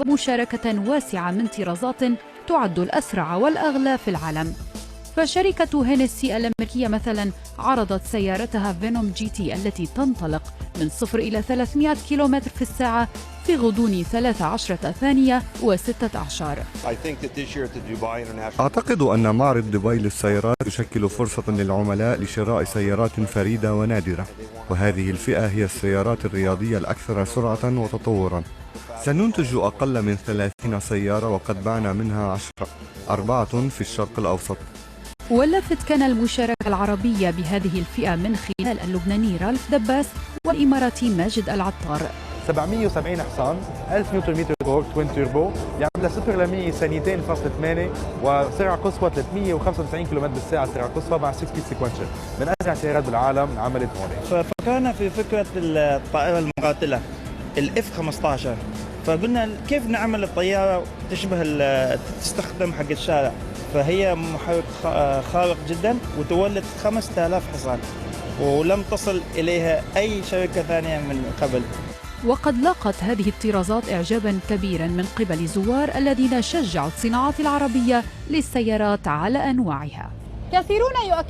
مشاركة واسعة من طرازات تعد الأسرع والأغلى في العالم. فشركة هينسي الأمريكية مثلا عرضت سيارتها فينوم جي تي التي تنطلق من 0 إلى 300 كيلومتر في الساعة في غضون 13 ثانية و16. أعتقد أن معرض دبي للسيارات يشكل فرصة للعملاء لشراء سيارات فريدة ونادرة، وهذه الفئة هي السيارات الرياضية الأكثر سرعة وتطورا. سننتج أقل من 30 سيارة وقد بعنا منها 4 في الشرق الأوسط. واللافت كان المشاركة العربية بهذه الفئة من خلال اللبناني رالف دباس والإماراتي ماجد العطار. 770 حصان، 1000 نيوتن متر تورك توين توربو، يعمل 0 ل 100 ثانيتين فاصلة 8، وسرعة قصوى 395 كم بالساعة سرعة قصوى مع 6 سبيد سيكونشن، من أسرع السيارات بالعالم عملت هون. ففكرنا في فكرة الطائرة المقاتلة الاف 15، فقلنا كيف نعمل الطيارة تشبه تستخدم حق الشارع، فهي محرك خارق جدا وتولد 5000 حصان ولم تصل إليها أي شركة ثانية من قبل. وقد لاقت هذه الطرازات إعجابا كبيرا من قبل الزوار الذين شجعوا الصناعات العربية للسيارات على أنواعها. كثيرون يؤكدون